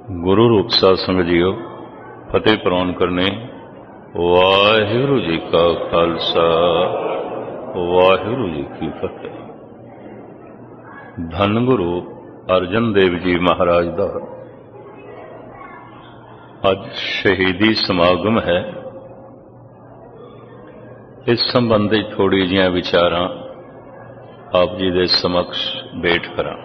गुरु रूप साध संगत जीओ फतेह प्रवान करने। वाहिगुरु जी का खालसा वाहिगुरु जी की फतेह। धन गुरु अर्जन देव जी महाराज का अज शहीदी समागम है। इस संबंधी थोड़ी जिहियां विचारां आप जी दे समक्ष भेट करा।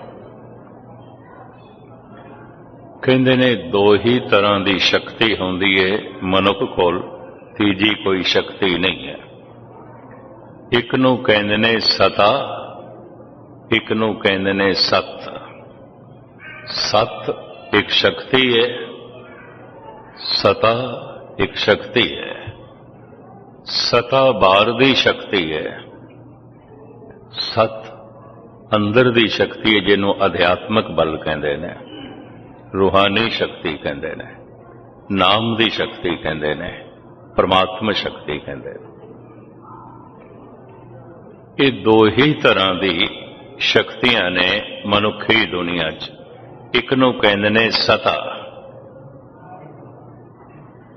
कहते ने दो ही तरह की शक्ति होंदी है मनुख कोल, तीजी कोई शक्ति नहीं है। एक नूं कहंदे ने सता, एक नूं कहंदे ने सत। सत एक शक्ति है, सता एक शक्ति है। सता बाहर दी शक्ति है, सत अंदर दी शक्ति है जिन्हों अध्यात्मक बल कहंदे ने, रूहानी शक्ति कहंदे ने, नाम दी शक्ति कहंदे ने, परमात्मा शक्ति कहंदे ने। ये दो ही तरह दी शक्तियां ने मनुखी दुनिया च। एक नूं कहंदे ने सता,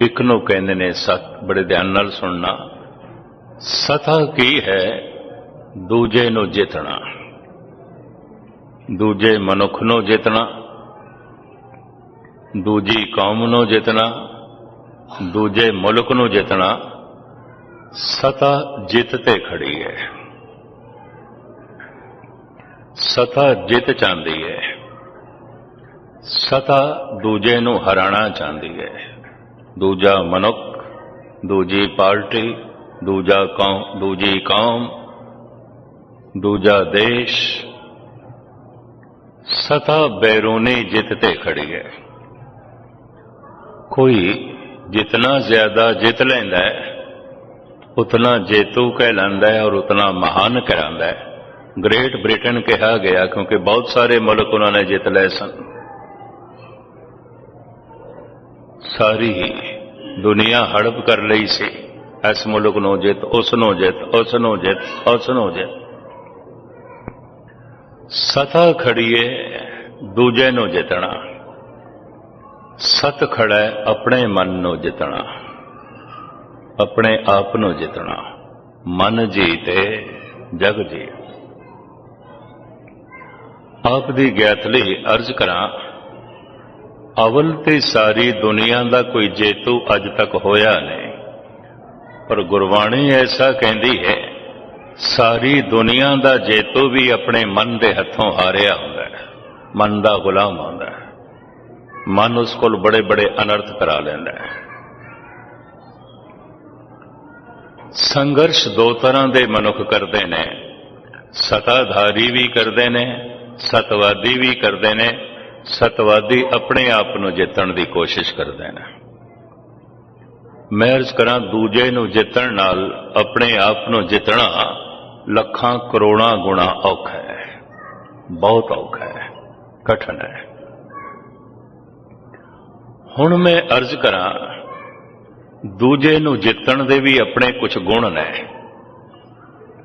एक नूं कहंदे ने सत। बड़े ध्यान नाल सुनना। सता की है? दूजे नूं जितना, दूजे मनुख नूं जितना, दूजी कौम नूं जितना, दूजे मुल्क नूं जितना। सता जित ते खड़ी है, सता जित चाहती है। सता दूजे नूं हराना चाहती है। दूजा मनुख, दूजी पार्टी, दूजा कौम, दूजी कौम, दूजा देश। सता बैरूनी जित ते खड़ी है। कोई जितना ज्यादा जित लेंदा है उतना जेतू कहलांदा है और उतना महान कहलांदा है। ग्रेट ब्रिटेन कहा गया क्योंकि बहुत सारे मुल्क उन्होंने जित लए सन। सारी दुनिया हड़प कर लई सी। इस मुल्क नूं जित, उसनों जित, उसनों जित, उसनों जित। सता खड़ीए दूजे नूं जितना। सत खड़ा है अपने मन नूं जितना, अपने आप नूं जितना। मन जीते जग जी। आप दी ज्ञात लई अर्ज करा। अवल ते सारी दुनिया का कोई जेतू अज तक होया नहीं, पर गुरबाणी ऐसा कहती है सारी दुनिया का जेतू भी अपने मन के हथों हारिया हुंदा है, मन का गुलाम हुंदा है। मन उस कोल बड़े बड़े अनर्थ करा लैंदा है। संघर्ष दो तरह के मनुख करते ने। सताधारी भी करते ने, सतवादी भी करते ने। सतवादी अपने आप को जितण की कोशिश करते हैं। मैं अर्ज करा दूजे नूं जितण नाल अपने आप को जितना लखां करोड़ां गुणा औखा है, बहुत औखा है, कठिन है। हुण मैं अर्ज करा दूजे नूं जितण दे भी अपने कुछ गुण ने,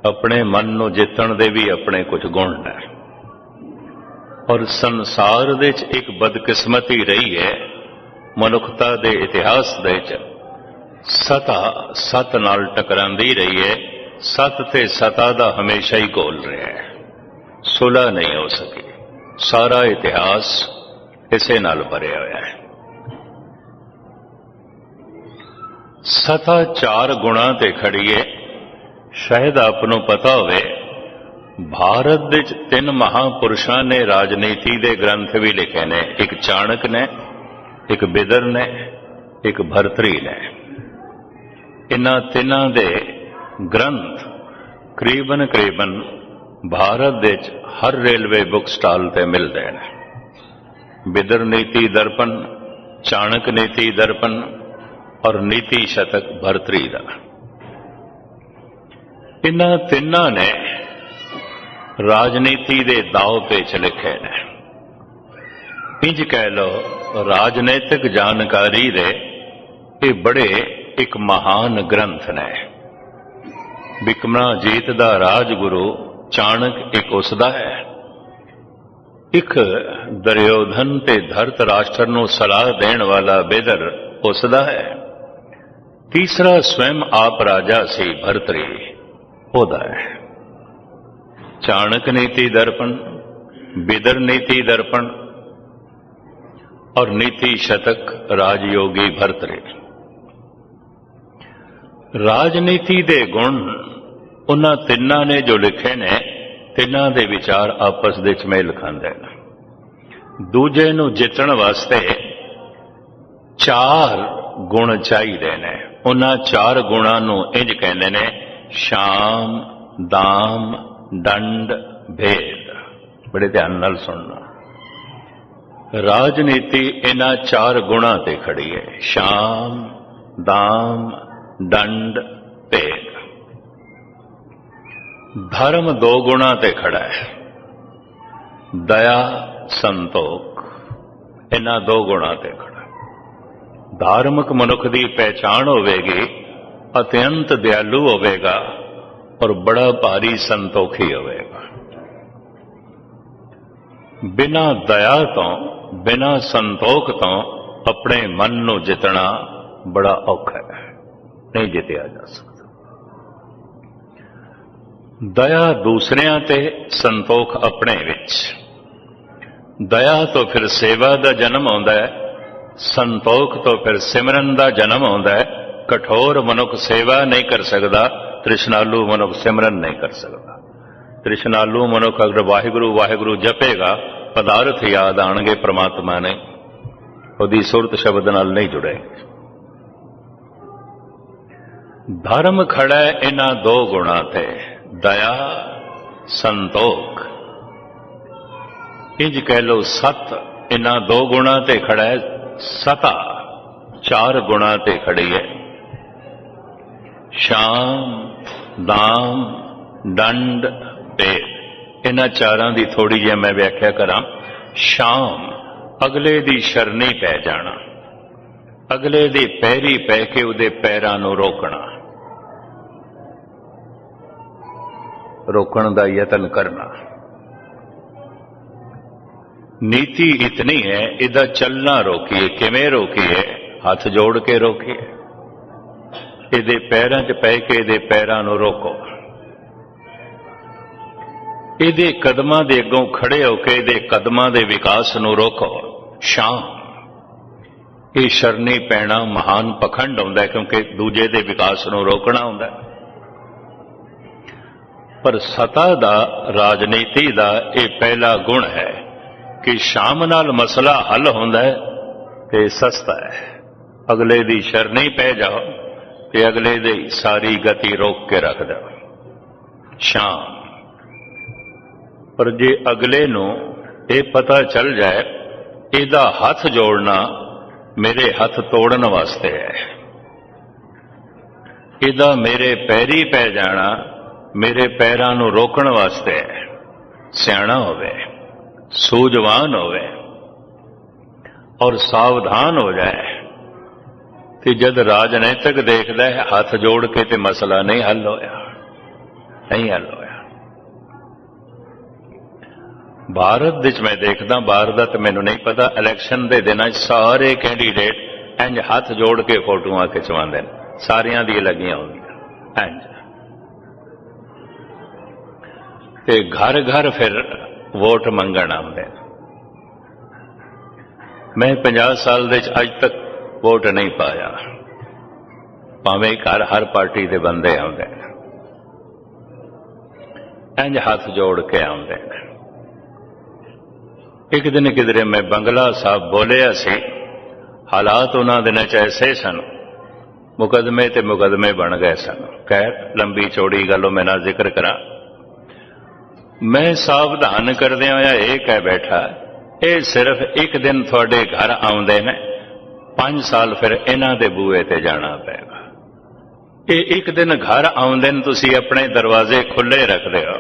अपने मन नूं जितण दे भी अपने कुछ गुण ने। और संसार दे च एक बदकिस्मती रही है मनुखता दे इतिहास दे च। सता सत नाल टकरांदी रही है। सत ते सता दा हमेशा ही घोल रहा है, सुलह नहीं हो सकी। सारा इतिहास इसे नाल भरिया होया है। सता चार गुणा ते खड़ी है। शायद आपनों पता होवे भारत दे तीन महापुरुषों ने राजनीति दे ग्रंथ भी लिखे ने। एक चाणक ने, एक बिदर ने, एक भरतरी ने। इन्हां तिन्हां दे ग्रंथ करीबन करीबन भारत दे हर रेलवे बुक स्टॉल ते मिलते हैं। बिदर नीति दर्पण, चाणक नीति दर्पण और नीति शतक भरतरी दा। इन्हां तिन्हां ने राजनीति दे दाव पेच लिखे ने। इंज कह लो राजनीतिक जानकारी दे ये बड़े एक महान ग्रंथ ने। बिक्रमाजीत दा राजगुरु चाणक एक उसदा है, ਇੱਕ ਦੁਰਯੋਧਨ ਤੇ ਧਰਤ ਰਾਸ਼ਟਰ ਨੂੰ ਸਲਾਹ ਦੇਣ ਵਾਲਾ ਬੇਦਰ ਉਸਦਾ ਹੈ। ਤੀਸਰਾ ਸਵੈਮ ਆਪ ਰਾਜਾ ਸੀ ਭਰਤਰੀ, ਉਹਦਾ ਹੈ। ਚਾਣਕ ਨੀਤੀ ਦਰਪਣ, बिदर नीति दर्पण और नीति शतक राजयोगी भर्तरे। राजनीति दे गुण उन्हां तिन्नां ने जो लिखे ने, तिन्नां दे विचार आपस दे च मेल खांदे ने। दूजे नूं जितण वास्ते चार गुण चाहिए ने। उन्हां चार गुणां नूं इंज कहंदे ने शाम, दाम, दंड, भेद। बड़े ध्यान नाल सुनना। राजनीति इन्हां चार गुणां ते खड़ी है, शाम, दाम, दंड, भेद। धर्म दो गुणां ते खड़ा है, दया, संतोख, इन्हां दो गुणां ते खड़ा है। धार्मिक मनुख की पहचान होवेगी, अत्यंत दयालु होवेगा और बड़ा भारी संतोखी होवेगा। बिना दया तो, बिना संतोख तो अपने मन नूं जितना बड़ा औखा है, नहीं जितया जा सकता। दया दूसरियां ते, संतोख अपने विच। दया तो फिर सेवा का जन्म आउंदा है, संतोख तो फिर सिमरन का जन्म आउंदा है। कठोर मनुख सेवा नहीं कर सकता, तृष्णालु मनुख सिमरन नहीं कर सकता। तृष्णालु मनुख अगर वाहिगुरु वाहिगुरु जपेगा, पदार्थ याद आणगे, परमात्मा ने उहदी सुरत शब्द नाल नहीं जुड़ेंगे। धर्म खड़ा है इन्हां दो गुणां ते, दया, संतोख। इंज कह लो सत इन्हां दो गुणां ते खड़ा है। सता चार गुणां ते खड़ी है। शाम, दाम, दंड, भेद। इन्हां चारां दी थोड़ी जी मैं व्याख्या करां। शाम अगले दी शरणी पै जाना, अगले दे पैरी पै के उहदे पैरां नूं रोकना, रोकण दा यतन करना। नीति इतनी है, इहदा चलना रोकीए। किवें रोकीए? हाथ जोड़ के रोकीए। इहदे पैरां च पै के इहदे पैरां नूं रोको। इहदे कदमां दे अगों खड़े होके इहदे कदमां दे विकास नूं रोको। शाम ये शरणी पैना महान पखंड हुंदा है, क्योंकि दूजे दे विकास नूं रोकना हुंदा है। पर सता दा, राजनीति दा ये पहला गुण है कि शाम नाल मसला हल हुंदा है ते सस्ता है। अगले दी शरणी पै जाओ ते अगले दी सारी गति रोक के रख दो। शाम। पर जे अगले नूं ये पता चल जाए इहदा हथ जोड़ना मेरे हथ तोड़न वास्ते है, इहदा मेरे पैरी पै जाना मेरे पैरां नूं रोकण वास्ते है। सियाणा होवे, सूझवान होवे और सावधान हो जाए कि जद राजनैतिक देखदा है हाथ जोड़ के ते मसला नहीं हल होया, नहीं हल होया। भारत विच मैं देखदा, बाहर दा ते मैनूं नहीं पता, इलैक्शन दे दिनां सारे कैंडीडेट इंज हाथ जोड़ के फोटोआं खिचवांदे ने, सारियां दी लगियां होंदियां इंज ते घर घर फिर वोट मंगण आउंदे। मैं 50 साल दे अज तक वोट नहीं पाया, भावें घर हर पार्टी दे बंदे आउंदे इंज हाथ जोड़ के आउंदे। एक दिन किधरे मैं बंगला साहब बोलिया सी, हालात उन्हां दिनां च ऐसे सन, मुकदमे ते मुकदमे बन गए सन। खैर लंबी चौड़ी गल मैं ना जिक्र करा। मैं सावधान करदे होया ये कह बैठा, ये सिर्फ एक दिन थोड़े घर आउंदे ने, 5 साल फिर इन्हां दे बूहे ते जाना पेगा। ये एक दिन घर आउंदे ने, तुसीं अपने दरवाजे खुले रखदे हो,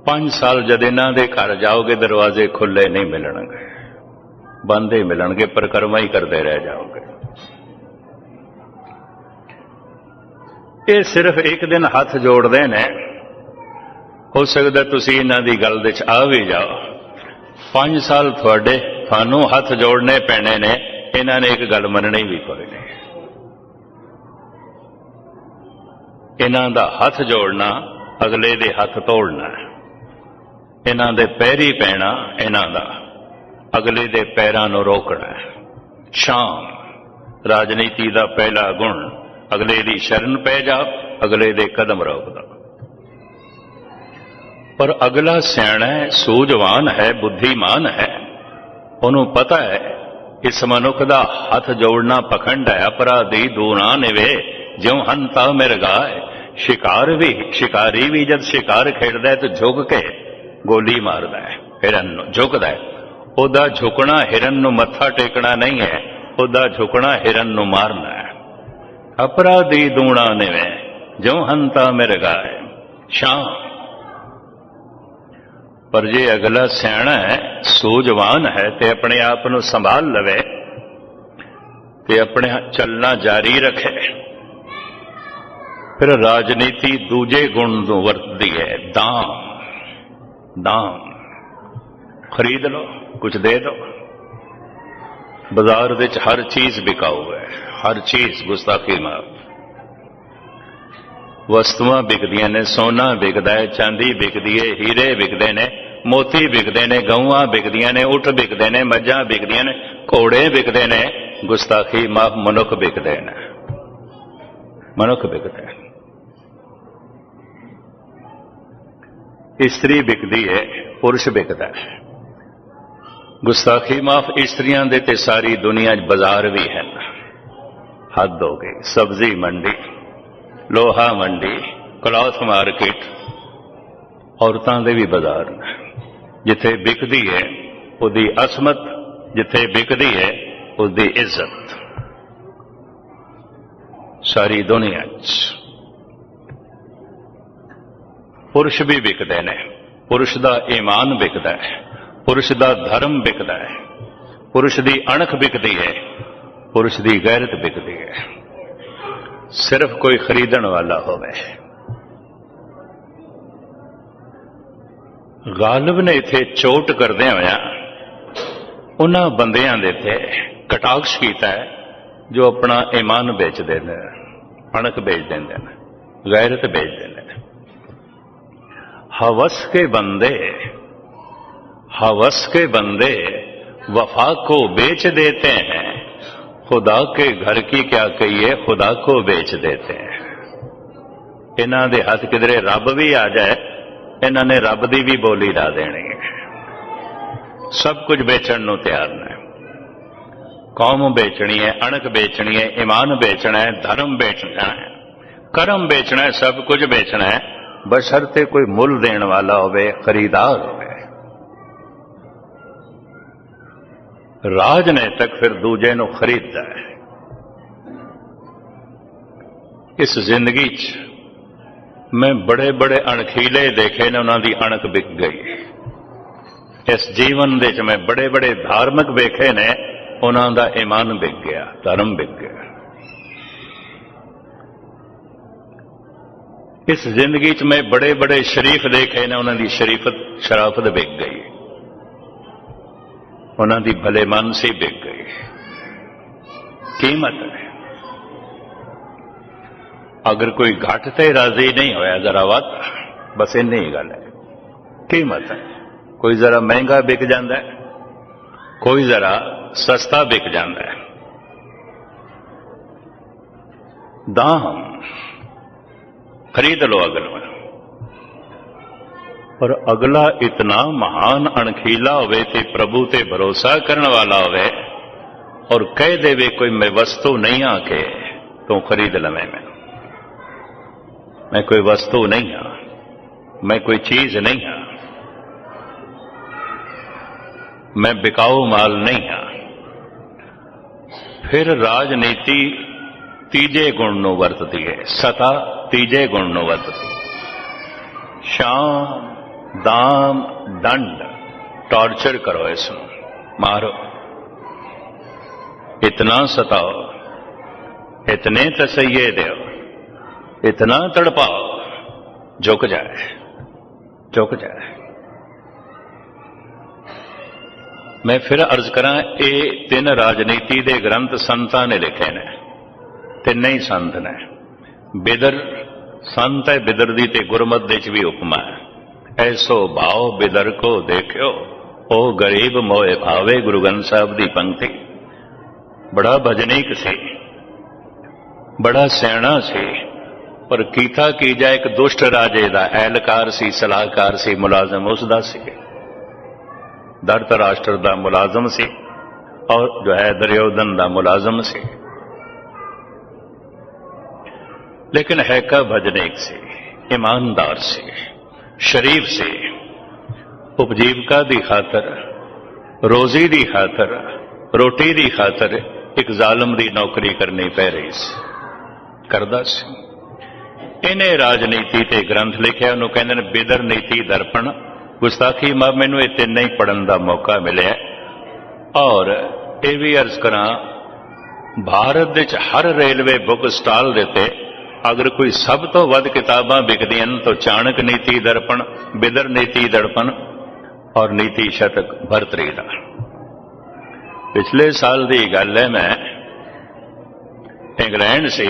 5 साल जद इन्हां दे घर जाओगे दरवाजे खुले नहीं मिलणगे, बंद ही मिलणगे, परिक्रमा ही करते रह जाओगे। ये सिर्फ एक दिन हाथ जोड़ते ने, हो सकता तुसीं इन्हां दी गल दे च आ भी जाओ, 5 ਸਾਲ ਤੁਹਾਨੂੰ ਹੱਥ ਜੋੜਨੇ ਪੈਣੇ ਨੇ, ਇਹਨਾਂ ਨੇ ਇੱਕ ਗੱਲ ਮੰਨਣੀ ਵੀ ਕੋਈ ਨਹੀਂ। ਇਹਨਾਂ ਦਾ ਹੱਥ ਜੋੜਨਾ, ਅਗਲੇ ਦੇ ਹੱਥ ਤੋੜਨਾ, ਇਹਨਾਂ ਦੇ ਪੈਰੀ ਪੈਣਾ, ਇਹਨਾਂ ਦਾ ਅਗਲੇ ਦੇ ਪੈਰਾਂ ਨੂੰ ਰੋਕਣਾ। ਸ਼ਾਮ ਰਾਜਨੀਤੀ ਦਾ ਪਹਿਲਾ ਗੁਣ, ਅਗਲੇ ਦੀ ਸ਼ਰਨ ਪੈ ਜਾ, ਅਗਲੇ ਦੇ ਕਦਮ ਰੋਕਦਾ। ਪਰ ਅਗਲਾ ਸਿਆਣਾ ਹੈ, ਸੂਝਵਾਨ ਹੈ, ਬੁੱਧੀਮਾਨ ਹੈ, ਉਹਨੂੰ ਪਤਾ ਹੈ ਇਸ ਮਨੁੱਖ ਦਾ ਹੱਥ ਜੋੜਨਾ ਪਖੰਡ ਹੈ। ਅਪਰਾਧੀ ਦੂਣਾ ਨਿਵੇ ਜਿਉ ਹੰਤਾ ਮਿਰਗਾਏ। ਸ਼ਿਕਾਰੀ ਵੀ ਜਦ ਸ਼ਿਕਾਰ ਖੇਡਦਾ ਹੈ ਤਾਂ ਝੁਕ ਕੇ ਗੋਲੀ ਮਾਰਦਾ ਹੈ, ਹਿਰਨ ਨੂੰ ਝੁਕਦਾ ਹੈ। ਉਹਦਾ ਝੁਕਣਾ ਹਿਰਨ ਨੂੰ ਮੱਥਾ ਟੇਕਣਾ ਨਹੀਂ ਹੈ, ਉਹਦਾ ਝੁਕਣਾ ਹਿਰਨ ਨੂੰ ਮਾਰਨਾ ਹੈ। ਅਪਰਾਧੀ ਦੂਣਾ ਨਿਵੇ ਜਿਉ ਹੰਤਾ ਮਿਰਗਾਏ। ਸ਼ਾਮ ਪਰ ਜੇ ਅਗਲਾ ਸਿਆਣਾ ਹੈ, ਸੂਝਵਾਨ ਹੈ ਤੇ ਆਪਣੇ ਆਪ ਨੂੰ ਸੰਭਾਲ ਲਵੇ ਤੇ ਆਪਣੇ ਚੱਲਣਾ ਜਾਰੀ ਰੱਖੇ, ਫਿਰ ਰਾਜਨੀਤੀ ਦੂਜੇ ਗੁਣ ਨੂੰ ਵਰਤਦੀ ਹੈ, ਦਾਮ। ਖਰੀਦ ਲਓ, ਕੁਝ ਦੇ ਦਿਓ। ਬਾਜ਼ਾਰ ਵਿੱਚ ਹਰ ਚੀਜ਼ ਵਿਕਾਊ ਹੈ, ਹਰ ਚੀਜ਼ ਗੁਸਤਾਖੀ ਮਾਫ। ਵਸਤੂਆਂ ਵਿਕਦੀਆਂ ਨੇ, ਸੋਨਾ ਵਿਕਦਾ ਹੈ, ਚਾਂਦੀ ਵਿਕਦੀ ਹੈ, ਹੀਰੇ ਵਿਕਦੇ ਨੇ, ਮੋਤੀ ਵਿਕਦੇ ਨੇ, ਗਊਆਂ ਵਿਕਦੀਆਂ ਨੇ, ਊਠ ਵਿਕਦੇ ਨੇ, ਮੱਝਾਂ ਵਿਕਦੀਆਂ ਨੇ, ਘੋੜੇ ਵਿਕਦੇ ਨੇ। ਗੁਸਤਾਖੀ ਮਾਫ, ਮਨੁੱਖ ਵਿਕਦੇ ਨੇ, ਮਨੁੱਖ ਵਿਕਦੇ ਨੇ। ਇਸਤਰੀ ਵਿਕਦੀ ਹੈ, ਪੁਰਸ਼ ਵਿਕਦਾ ਹੈ। ਗੁਸਤਾਖੀ ਮਾਫ, ਇਸਤਰੀਆਂ ਦੇ ਤੇ ਸਾਰੀ ਦੁਨੀਆ 'ਚ ਬਾਜ਼ਾਰ ਵੀ ਹਨ। ਹੱਦ ਹੋ ਗਈ। ਸਬਜ਼ੀ ਮੰਡੀ, ਲੋਹਾ ਮੰਡੀ, ਕਲੌਥ ਮਾਰਕੀਟ, ਔਰਤਾਂ ਦੇ ਵੀ ਬਾਜ਼ਾਰ ਨੇ। ਜਿੱਥੇ ਵਿਕਦੀ ਹੈ ਉਹਦੀ ਅਸਮਤ, ਜਿੱਥੇ ਵਿਕਦੀ ਹੈ ਉਹਦੀ ਇੱਜ਼ਤ। ਸਾਰੀ ਦੁਨੀਆ 'ਚ ਪੁਰਸ਼ ਵੀ ਵਿਕਦੇ ਨੇ। ਪੁਰਸ਼ ਦਾ ਈਮਾਨ ਵਿਕਦਾ ਹੈ, ਪੁਰਸ਼ ਦਾ ਧਰਮ ਵਿਕਦਾ ਹੈ, ਪੁਰਸ਼ ਦੀ ਅਣਖ ਵਿਕਦੀ ਹੈ, ਪੁਰਸ਼ ਦੀ ਗੈਰਤ ਵਿਕਦੀ ਹੈ। ਸਿਰਫ ਕੋਈ ਖਰੀਦਣ ਵਾਲਾ ਹੋਵੇ। ਗਾਲਿਬ ਨੇ ਇੱਥੇ ਚੋਟ ਕਰਦਿਆਂ ਹੋਇਆ ਉਹਨਾਂ ਬੰਦਿਆਂ ਦੇ ਤੇ ਕਟਾਕਸ਼ ਕੀਤਾ ਹੈ ਜੋ ਆਪਣਾ ਈਮਾਨ ਵੇਚ ਦਿੰਦੇ ਨੇ, ਅਣਖ ਵੇਚ ਦਿੰਦੇ ਨੇ, ਗੈਰਤ ਵੇਚ ਦਿੰਦੇ ਨੇ। हवस के बंदे वफा को बेच देते हैं, खुदा के घर की क्या कहिए खुदा को बेच देते हैं। इन्हां दे हथ किधरे रब भी आ जाए, इन्हां ने रब दी भी बोली ला देनी है। सब कुछ बेचण नूं तैयार ने। कौम बेचनी है, अणख बेचनी है, ईमान बेचना है, धर्म बेचना है, कर्म बेचना है, सब कुछ बेचना है, बशर्ते कोई मुल देने वाला होवे, खरीदार होवे। राजनैतिक फिर दूजे नूं खरीददा है। इस जिंदगी च मैं बड़े बड़े अणखीले देखे ने, उन्हां दी अणख विक गई। इस जीवन दे च मैं बड़े बड़े धार्मिक वेखे ने, उन्हां दा ईमान विक गया, धर्म विक गया। इस जिंदगी च मैं बड़े बड़े शरीफ देखे ने, उन्हां दी शराफत विक गई, उन्हां दी भले मानसी विक गई। कीमत है। अगर कोई घट ते राजी नहीं होया, जरा वध, बस इन्नी ही गल है। कीमत है। कोई जरा महंगा बिक जाता है, कोई जरा सस्ता बिक जाता है। दाम खरीद लो अगला, पर अगला इतना महान अणखीला होवे ते प्रभु ते भरोसा करने वाला होवे और कह देवे कोई मैं वस्तु नहीं आके तो खरीद लवे। मैं कोई वस्तु नहीं हाँ, मैं कोई चीज नहीं हाँ, मैं बिकाऊ माल नहीं हाँ। फिर राजनीति तीजे गुण नूं वरतदी है, सता तीजे गुण नूं वरतदी। शाम, दाम, दंड, टॉर्चर करो, इसनूं मारो, इतना सताओ, इतने तसैये दो, इतना तड़पाओ, झुक जाए, झुक जाए। मैं फिर अर्ज करा, ये 3 राजनीति के ग्रंथ संतां ने लिखे ने, 3 ही संत ने। बिदर संत है, बिदर दी ते गुरमत दे च भी उपमा है। ऐसो भाव बिदर को देखियो, ओ गरीब मोए भावे, गुरु ग्रंथ साहब की पंक्ति। बड़ा भजनीक से, बड़ा सियाणा से, पर कीता की जाए एक दुष्ट राजे का एहलकार सी, सलाहकार सी, मुलाजम उसका सी, धृतराष्ट्र का मुलाजम सी, और जो है दुर्योधन का मुलाजम सी। लेकिन है का भजनीक से, ईमानदार से, शरीफ से, उपजीविका की खातर, रोजी की खातर, रोटी की खातर एक जालम की नौकरी करनी पै रही सी, करदा सी। इन्हें राजनीति ते ग्रंथ लिखिया, उन्होंने कहते हैं बिदर नीति दर्पण। गुस्ताखी मां मैनू ये 3 ही पढ़न का मौका मिले। और ये भी अर्ज करा, भारत विच हर रेलवे बुक स्टॉल देते अगर कोई सब तो वध किताबां बिकदियां तो चाणक नीति दर्पण, बिदर नीति दर्पण और नीति शतक भरतरी दा। पिछले साल की गल है, मैं इंग्लैंड से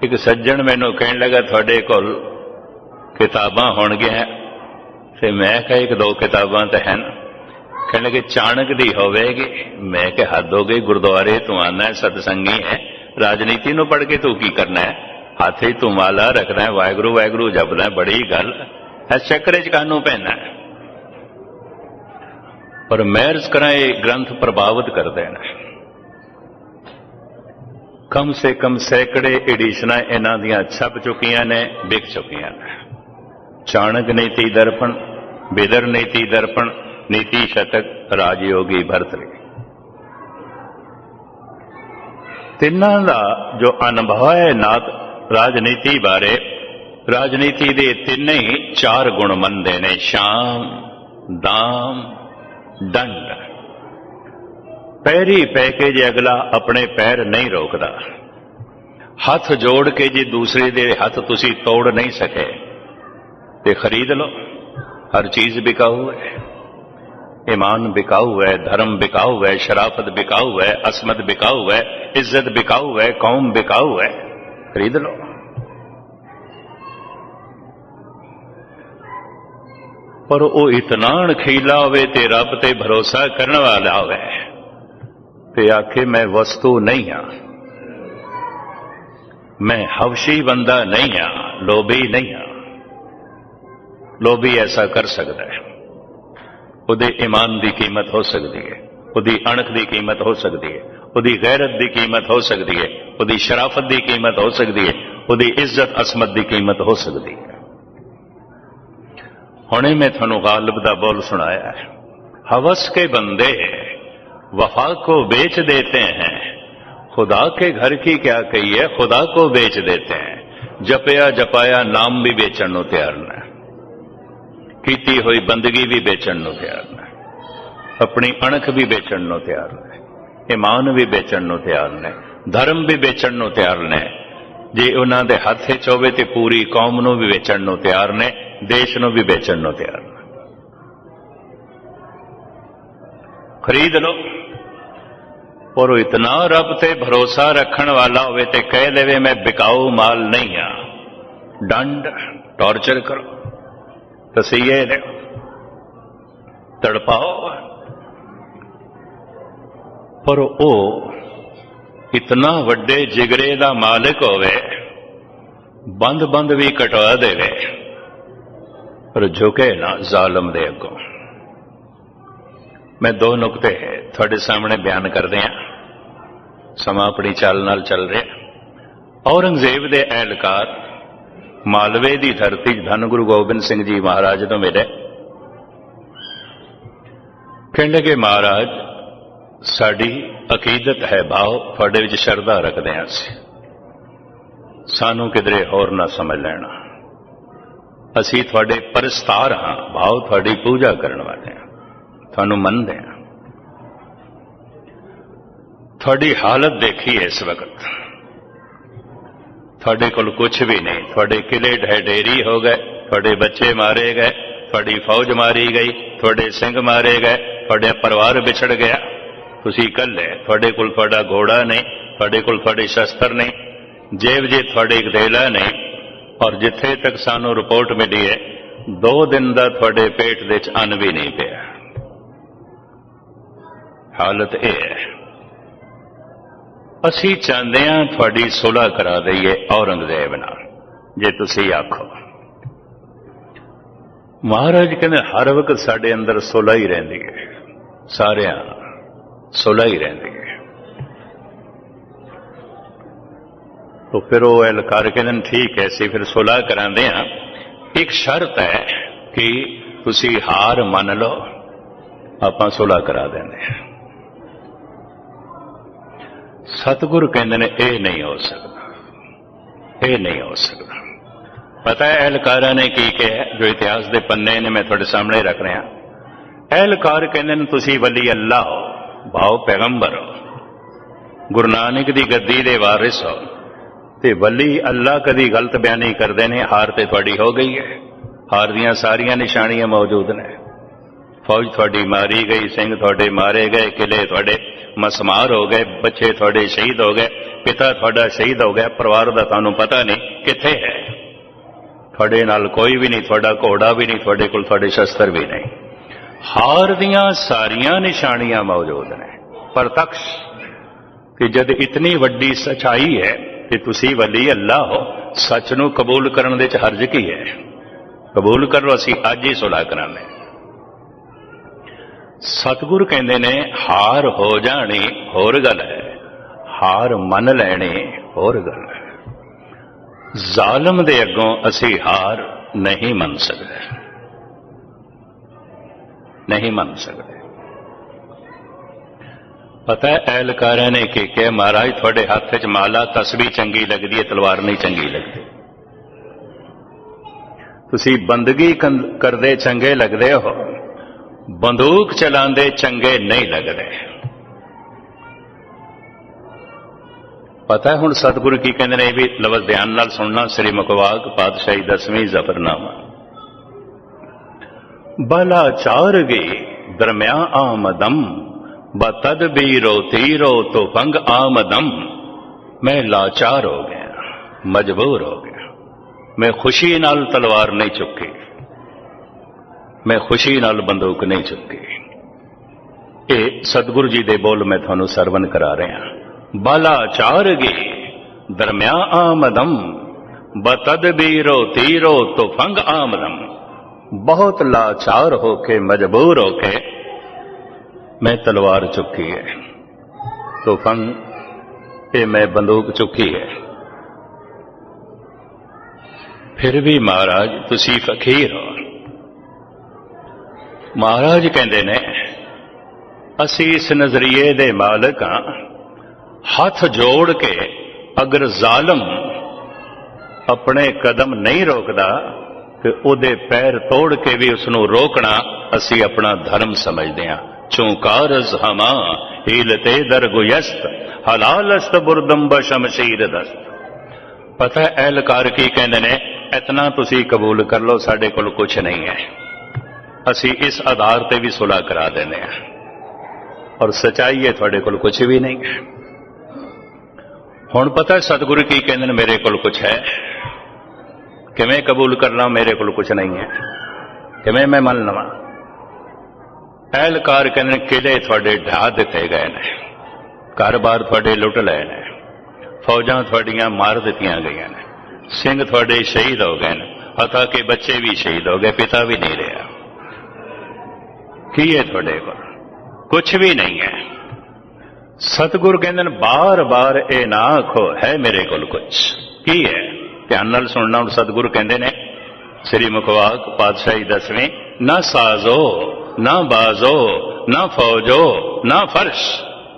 एक सज्जन मैनू कहने लगा थोड़े कोल किताबां होणगियां, ते मैं कहा 1-2 किताबां तो हैं। कहने लगे चाणक दी होवेगी। मैं कहा हद हो गई, गुरुद्वारे तू आना है, सतसंगी है, राजनीति नू पढ़ के तू की करना है? हाथ ही तू माला रखना है, वाहगुरू वाहगुरू जपना है, बड़ी गल है, चक्कर च कानू पहना है। पर मैं अर्ज करा, ये ग्रंथ प्रभावित करते हैं। कम से कम सैकड़े एडिशन इन्हां दियां छप चुकियां ने, बिक चुकियां ने। चाणक नीति दर्पण, बिदर नीति दर्पण, नीति शतक, राजयोगी भरतरी। तिन्हां दा जो अनुभव है नाथ राजनीति बारे, राजनीति दे 3 ही 4 गुण मनदे ने, शाम, दाम, दंड। पैरी पै के जे अगला अपने पैर नहीं रोकदा, हथ जोड़ के जे दूसरे दे हथ तुसी तोड़ नहीं सके ते खरीद लो। हर चीज बिकाऊ है, ईमान बिकाऊ है, धर्म बिकाऊ है, शराफत बिकाऊ है, असमत बिकाऊ है, इज्जत बिकाऊ है, कौम बिकाऊ है, खरीद लो। पर वो इतना अणखीला होवे ते रब ते भरोसा करने वाला होवे ते आखे मैं वस्तु नहीं हाँ, मैं हवशी बंदा नहीं हाँ, लोभी नहीं हाँ। लोभी ऐसा कर सकता है, उहदे ईमान की कीमत हो सकती है, उहदी अणख की कीमत हो सकती है, उहदी गैरत की कीमत हो सकती है, उहदी शराफत की कीमत हो सकती है, उहदी इज्जत असमत की कीमत हो सकती है। हुणे मैं थानू गालिब दा बोल सुनाया है, हवस के बंदे वफा को बेच देते हैं, खुदा के घर की क्या कही है, खुदा को बेच देते हैं। जपया जपाया नाम भी बेचण नूं तैयार ने, कीती हुई बंदगी भी बेचण नूं तैयार ने, अपनी अणख भी बेचण नूं तैयार ने, ईमान भी बेचण नूं तैयार ने, धर्म भी बेचण नूं तैयार ने। जे उन्हां दे हत्थ विच होवे ते पूरी कौम नूं भी बेचण नूं तैयार ने, देश नूं भी बेचण नूं तैयार ने। खरीद लो। और इतना रब ते भरोसा रखण वाला होवे ते कह देवे मैं बिकाऊ माल नहीं हाँ, दंड, टॉर्चर करो, तसीहे दो, तड़पाओ। पर वो इतना वड्डे जिगरे दा मालिक होवे, बंद बंद भी कटवा देवे, पर झुके ना जालम दे अगों। मैं 2 नुकते थोड़े सामने बयान कर दिया, समा अपनी चाल नाल चल रहा। औरंगजेब दे एहलकार मालवे की धरती धन गुरु गोबिंद सिंह जी महाराज तो मिले, कहने लगे महाराज साड़ी अकीदत है भाव थोड़े विच शरधा रखते हैं, सानू किधरे होर ना समझ लेना, असी थोड़े परस्तार हाँ, भाव थोड़ी पूजा करने वाले हैं, थानू मनदे हैं। थोड़ी हालत देखी है इस वक्त, थोड़े कोल कुछ भी नहीं, थोड़े किले ढेरी हो गए, थोड़े बच्चे मारे गए, थोड़ी फौज मारी गई, थोड़े सिंह मारे गए, ਤੁਹਾਡਾ ਪਰਿਵਾਰ ਵਿਛੜ ਗਿਆ, ਤੁਸੀਂ ਇਕੱਲੇ, ਤੁਹਾਡੇ ਕੋਲ ਤੁਹਾਡਾ ਘੋੜਾ ਨਹੀਂ, ਤੁਹਾਡੇ ਕੋਲ ਤੁਹਾਡੇ ਸ਼ਸਤਰ ਨਹੀਂ, ਜੇਬ ਜੇ ਤੁਹਾਡੇ ਗਦੇਲਾ ਨਹੀਂ, ਔਰ ਜਿੱਥੇ ਤੱਕ ਸਾਨੂੰ ਰਿਪੋਰਟ ਮਿਲੀ ਹੈ 2 ਦਿਨ ਦਾ ਤੁਹਾਡੇ ਪੇਟ ਦੇ ਵਿੱਚ ਅੰਨ ਵੀ ਨਹੀਂ ਪਿਆ। ਹਾਲਤ ਇਹ ਹੈ। ਅਸੀਂ ਚਾਹੁੰਦੇ ਹਾਂ ਤੁਹਾਡੀ ਸੁਲ੍ਹਾ ਕਰਾ ਦਈਏ ਔਰੰਗਜ਼ੇਬ ਨਾਲ, ਜੇ ਤੁਸੀਂ ਆਖੋ। ਮਹਾਰਾਜ ਕਹਿੰਦੇ ਹਰ ਵਕਤ ਸਾਡੇ ਅੰਦਰ ਸੁਲ੍ਹਾ ਹੀ ਰਹਿੰਦੀ ਹੈ, ਸਾਰਿਆਂ ਸੁਲ੍ਹਾ ਹੀ ਰਹਿੰਦੀ ਹੈ। तो फिर वो एहलकार कहते ठीक है ਅਸੀਂ फिर सुलह करांदे हां, एक शर्त है कि तुसी हार मन लो, आपां सुलह करा देंगे। सतगुरु कहते ने यह नहीं हो सकता, यह नहीं हो सकता। पता है एहलकारां ने की कहा, जो इतिहास के पन्ने ने मैं थोड़े सामने रख रहा। एहलकार कहते ने तुसी वली अल्लाह हो, भाव पैगंबर हो, गुरु नानक की गद्दी दे वारिस हो, ते वली अल्लाह कदी गलत बयानी करते हैं। हार तो थोड़ी हो गई है, हार दियां सारियां निशानियां मौजूद ने। फौज थोड़ी मारी गई, सिंह थोड़े मारे गए, किले थोड़े मसमार हो गए, बच्चे थोड़े शहीद हो गए, पिता थोड़ा शहीद हो गया, परिवार का तुहानू पता नहीं किथे है। थोड़े नाल कोई भी नहीं, थोड़ा घोड़ा भी नहीं, थोड़े कोल थोड़े शस्त्र भी नहीं। हार दियां सारियां निशानियां मौजूद ने। प्रत्यक्ष कि जद इतनी वड्डी सच्चाई है कि तुसी वली अल्लाह हो, सच नूं कबूल करन दे च हर्ज की है? कबूल करो, असी अज ही सुलह कराने। सतगुरु कहंदे ने हार हो जानी होर गल है, हार मन लैनी होर गल है। जालिम दे अगों असी हार नहीं मन सकते, नहीं मन सकते। पता है एहलकारा ने की कहा, महाराज थोड़े हाथ च माला तस्बीह चंगी लगती है, तलवार नहीं चंगी लगती। तुसी बंदगी करदे चंगे लगदे हो, बंदूक चलांदे चंगे नहीं लगदे। पता है हुण सतगुरु की कहंदे ने, भी लफ्ज़ ध्यान नाल सुनना। श्री मुखवाक पातशाही 10वीं जफरनामा। बला चारगी दरम्या आमदम, बतदबीरो तीरो तो भंग आमदम। मैं लाचार हो गया, मजबूर हो गया, मैं खुशी नाल तलवार नहीं चुकी, मैं खुशी नाल बंदूक नहीं चुकी। ये सतगुरु जी दे बोल मैं थानू सरवण करा रहा। बला चारगी दरम्या आमदम, बतदबीरो तीरो तो भंग आमदम। बहुत लाचार होके, मजबूर होके मैं तलवार चुकी है, तो फंग ये मैं बंदूक चुकी है। फिर भी महाराज तुसी फकीर हो। महाराज कहते ने असी इस नजरिए दे मालिक हां, हाथ जोड़ के अगर जालम अपने कदम नहीं रोकदा तो उहदे पैर तोड़ के भी उसनू रोकना असी अपना धर्म समझते हैं। चूंकारज हमा हीलते दरगुयस्त, हलालस्त बुरदम बशमशीर दस्त। पता है एहलकार की कहते ने, इतना तुसी कबूल कर लो, साडे कोल कुछ नहीं है, असी इस आधार पर भी सुलह करा देने हैं, और सच्चाई है थोड़े कोल कुछ भी नहीं है। हुण पता है सतगुरु की कहते ने, मेरे कोल कुछ है, किवें कबूल करना? मेरे कोल कुछ नहीं है, किवें मैं मन लवां? एहलकार कहते किले थोड़े ढा दिते गए ने, घर बार थोड़े लुट लए ने, फौजां थोड़ियां मार दित्तियां गईयां ने, सिंह थोड़े शहीद हो गए ने, हता के बच्चे भी शहीद हो गए, पिता भी नहीं रहा। की है थोड़े को? कुछ भी नहीं है। सतगुरु कहते बार बार ये ना आखो है मेरे को कुछ। की है? ध्यान नाल सुनना। सतगुरु कहते ने श्री मुखवाक पातशाही 10वीं, ना साजो ना बाजो ना फौजो ना फर्श,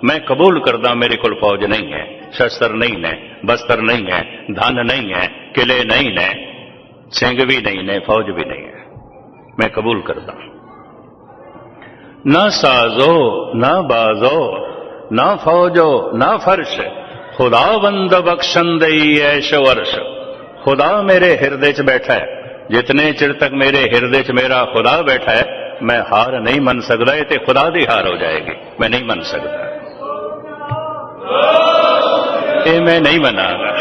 मैं कबूल करदा मेरे को फौज नहीं है, शस्त्र नहीं है, बस्तर नहीं है, धन नहीं है, किले नहीं है, सिंह भी नहीं है, फौज भी नहीं है, मैं कबूल करदा। ना साजो ना बाजो ना फौजो ना फर्श, खुदावंद बख्शन दई ऐश वर्ष। खुदा मेरे हृदय च बैठा है, जितने चिर तक मेरे हृदय च मेरा खुदा बैठा है मैं हार नहीं मन सकता, ये तो खुदा की हार हो जाएगी, मैं नहीं मन सकता, ये मैं नहीं मनागा।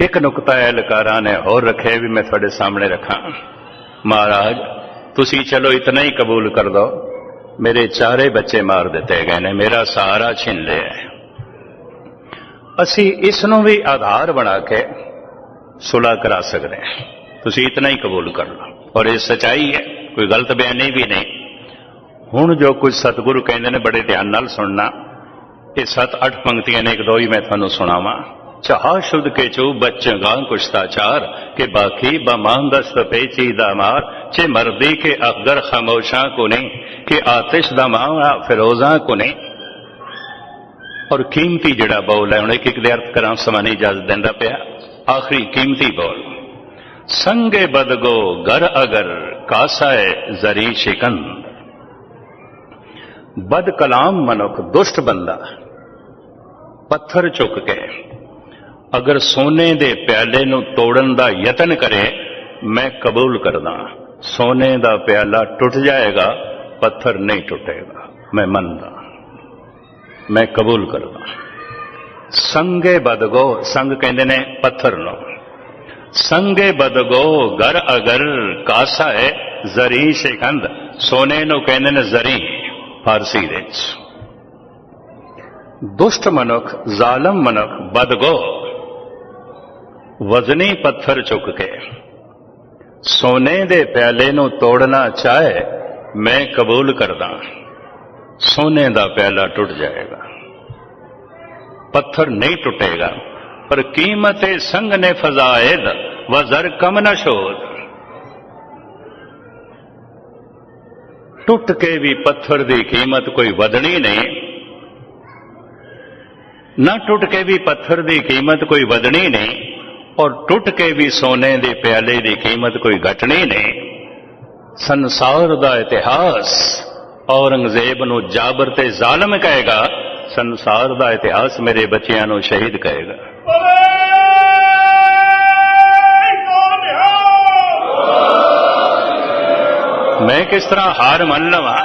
एक नुकता एहलकारा ने होर रखे भी मैं थोड़े सामने रखा। महाराज तुसी चलो इतना ही कबूल कर दो, मेरे चारे बच्चे मार दिते गए ने, मेरा सहारा छीन लिया है। असी इसनों भी आधार बना के सुलह करा सकते हैं, तुसी इतना ही कबूल कर लो। और ये सच्चाई है, कोई गलत बयानी भी नहीं। हुण जो कुछ सतगुरु कहते हैं बड़े ध्यान नाल सुनना। ये 7-8 पंक्तियां ने, एक दो ही मैं थानू सुनावा। चाह शुद्ध के चू बच्चगा कुश्ताचार के बाकी बमान दस्त पेची दामार चे मर्दी के अगर खामोशा को नहीं कि आतिश दमा फिरोजा को नहीं। और कीमती जड़ा बोल है, एक एक दे अर्थ करा, समा नहीं इजाजत देंदा पिया। आखिरी कीमती बोल, संगे बदगो घर अगर कासाए जरी शिकंद। बद कलाम मनुख दुष्ट बंदा पत्थर चुक के अगर सोने दे प्याले नू तोड़न दा यतन करे, मैं कबूल करदा। सोने दा प्याला टुट जाएगा, पत्थर नहीं टुटेगा, मैं मनदा, मैं कबूल करदा। संगे बदगो, संग कहंदे ने पत्थर नो। संगे बदगो घर अगर कासा है जरी शिकंद। सोने नू कहंदे ने जरी फारसी दे। दुष्ट मनुख, जालम मनुख, बदगो वजनी पत्थर चुक के सोने दे प्याले नू तोड़ना चाहे, मैं कबूल करदा। सोने दा प्याला टुट जाएगा, पत्थर नहीं टुटेगा। पर कीमत संग ने फजायद व जर कम न शोध। टुट के भी पत्थर दी कीमत कोई वधनी नहीं, न टुट के भी पत्थर दी कीमत कोई वधनी नहीं, और टुट के भी सोने दे प्याले दी कीमत कोई घटनी नहीं। संसार दा इतिहास औरंगजेब नू जाबर ते जालम कहेगा, संसार दा इतिहास मेरे बच्चियां नू शहीद कहेगा। मैं किस तरह हार मान लवा?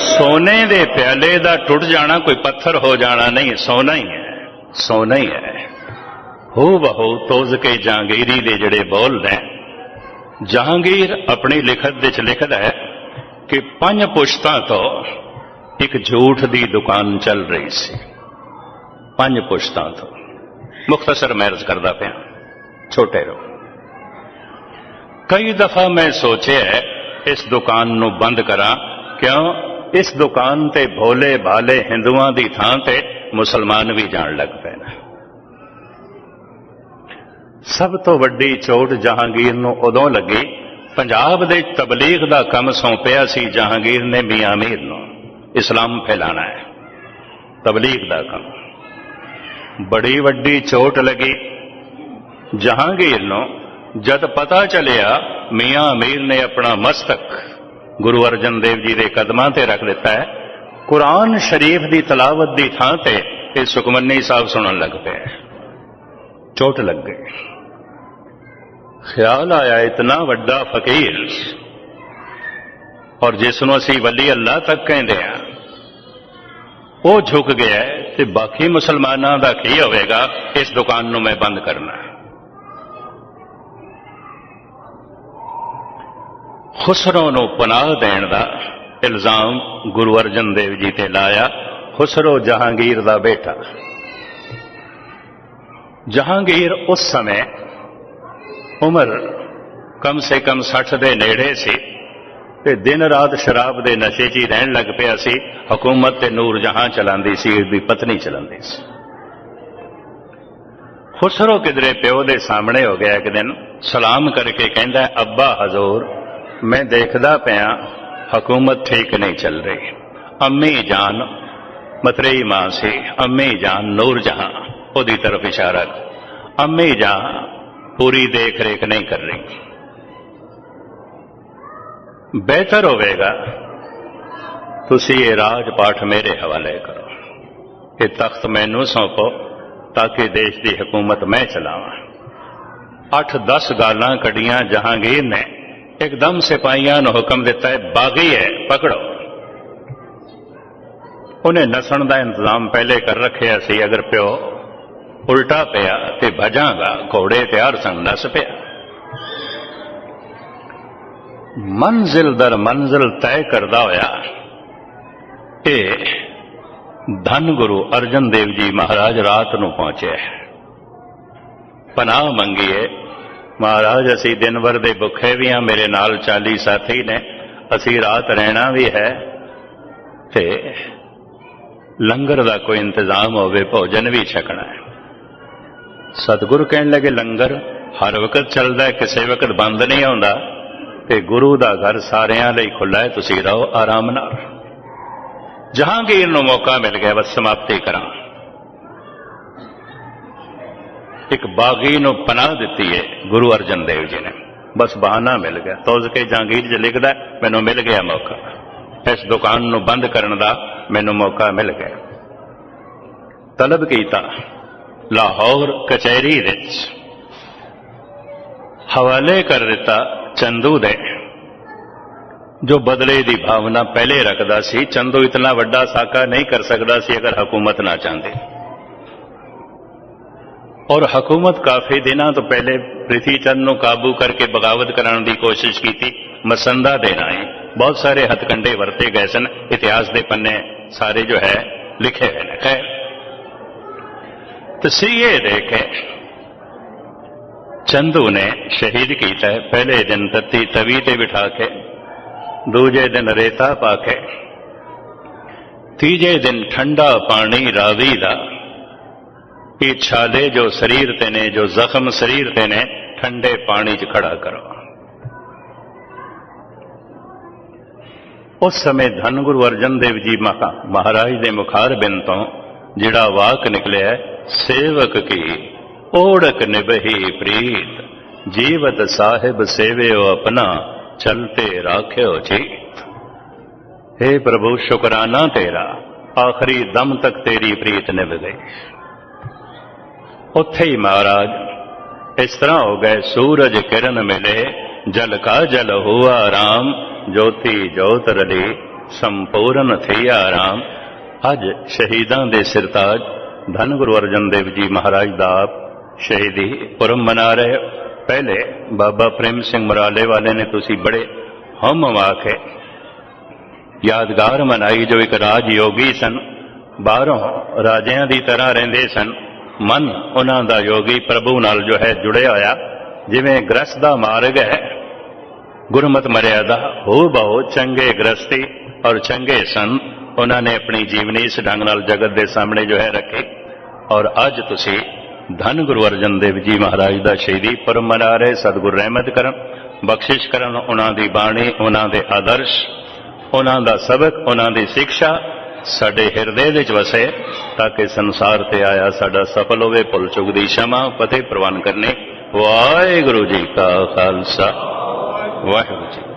सोने दे प्याले दा टुट जाना कोई पत्थर हो जाना नहीं, सोना ही है, सोना ही है। हो बहु तोज के जहांगीरी दे जड़े बोल ने। जहांगीर अपनी लिखत विच लिखदा है कि 5 पुश्तां तो एक झूठ दी दुकान चल रही सी। 5 पुश्तां तो, मुख्तसर मैरज करदा पिया, छोटे रो। कई दफा मैं सोचे इस दुकान नू बंद करा, क्यों? इस दुकान ते भोले भाले हिंदुआं दी थां ते मुसलमान भी जान लग पे। सब तो वड्डी चोट जहांगीर नू उदों लगी, पंजाब दे तबलीग दा काम सौंपिया सी जहांगीर ने मियां मीर नू। इस्लाम फैलाना है, तबलीग दा काम। बड़ी वड्डी चोट लगी जहांगीर नू जद पता चलिया मियां मीर ने अपना मस्तक गुरु अर्जन देव जी के कदमां ते रख दिता है। कुरान शरीफ की तलावत की थां ते ये सुखमनी साहब सुनन लग पे। चोट लग गई। ख्याल आया इतना वड्डा फकीर और जिसनों असी वली अल्लाह तक कहते हैं वो झुक गया है, तो बाकी मुसलमानों का की होगा? इस दुकान नू मैं बंद करना। खुसरो नू पनाह देण दा इल्जाम गुरु अर्जन देव जी ते लाया। खुसरो जहांगीर दा बेटा। जहांगीर उस समय उम्र कम से कम 60 दे नेड़े सी ते दिन रात शराब दे नशे च ही रहन लग पिया सी। हुकूमत ते नूर जहां चलांदी सी, उसदी पत्नी चलांदी सी। खुसरो किधरे प्यो दे सामने हो गया एक दिन, सलाम करके कहंदा, अब्बा हजूर मैं देखदा पिया हुकूमत ठीक नहीं चल रही। अम्मी जान मतरेई मां सी, अम्मी जान नूर जहां ओदी तरफ इशारा, अम्मी जान पूरी देख रेख नहीं कर रही। बेहतर होवेगा तुसी ये राजपाठ मेरे हवाले करो। कि तख्त मैनू सौंपो ताकि देश की हुकूमत मैं चलावां। 8-10 गालां कढ़ियां जहांगीर ने, एकदम सिपाहियां नूं हुक्म दिता है बागी है पकड़ो। उन्हें नसण का इंतजाम पहले कर रखिया सी, अगर प्यो उल्टा पिया तो भजांगा, घोड़े तैयार सन, नस पिया। मंजिल दर मंजिल तय करदा होया धन गुरु अर्जन देव जी महाराज रात नूं पहुंचे। पनाह मंगीए महाराज, असी दिन भर दे भुखे भी हाँ, मेरे नाल 40 साथी ने, असी रात रहना भी है, ते लंगर का कोई इंतजाम होवे, भोजन भी छकना है। सतगुरु कहने लगे लंगर हर वक्त चलता है, किसी वक्त बंद नहीं आउंदा, ते गुरु का घर सारियां लई खुला है, तुसी रहो आराम नाल। जहांगीर नूं मौका मिल गया, बस समाप्ति करा। एक बागी नूं पनाह दिती है गुरु अर्जन देव जी ने, बस बहाना मिल गया। तोज के जहांगीर जी लिखदा, मैनूं मिल गया मौका, इस दुकान नूं बंद करन दा मैनूं मौका मिल गया। तलब कीता लाहौर कचहरी विच, हवाले कर दिता चंदू दे, जो बदले की भावना पहले रखता सी। चंदू इतना वड्डा साका नहीं कर सकता सी अगर हुकूमत ना चाहती, और हुकूमत काफी दिनों तो पहले पृथ्वीचंद नूं काबू करके बगावत कराने की कोशिश की थी। मसंदा देना है, बहुत सारे हथकंडे वरते गए सन, इतिहास के पन्ने सारे जो है लिखे हुए हैं। खैर तसीहे देखे चंदू ने शहीद किया है। पहले दिन तत्ती तवी ते बिठा के, दूजे दिन रेता पाके, तीजे दिन ठंडा पानी रावी दा, ये छाले जो शरीर ते ने, जो जख्म शरीर ते ने, ठंडे पानी च खड़ा करो। उस समय धन गुरु अर्जन देव जी महाराज दे मुखार बिन तो जिहड़ा वाक निकलिया है, सेवक की ओढ़क निभही प्रीत, जीवत साहिब सेव्यो अपना, चलते राख्यो जीत। हे प्रभु शुकराना तेरा, आखिरी दम तक तेरी प्रीत निभ गई। उत्थे ही महाराज इस तरह हो गए, सूरज किरण मिले, जल का जल हुआ राम, ज्योति ज्योत रली, संपूर्ण थिया राम। अज शहीदां दे सिरताज धन गुरु अर्जन देव जी महाराज दा शहीदी पुरब मना रहे। पहले बाबा प्रेम सिंह मराले वाले ने तुसी बड़े हम आखे यादगार मनाई, जो एक राज योगी सन, बाहरों राजियां दी तरह रहिंदे सन, मन उन्हां दा योगी प्रभु नाल जो है जुड़िया होया। जिवें ग्रस्त दा मार्ग है, गुरमत मर्यादा हो बहु चंगे ग्रस्ती और चंगे संत, उन्होंने अपनी जीवनी इस ढंग नाल जगत के सामने जो है रखी। और अज तुसी धन गुरु अर्जन देव जी महाराज का शहीदी पुरब मना रहे। सतगुरु रहमत करन, बख्शिश करन, उन्हां दी बाणी, उन्हां दे आदर्श, उन्हां दा सबक, उन्हां दी शिक्षा साडे हिरदे विच वसे, ताकि संसार ते आया साडा सफल होवे। भुल चुक दी क्षमा फतेह प्रवान करने। वाहिगुरू जी का खालसा, वाहिगुरू जी।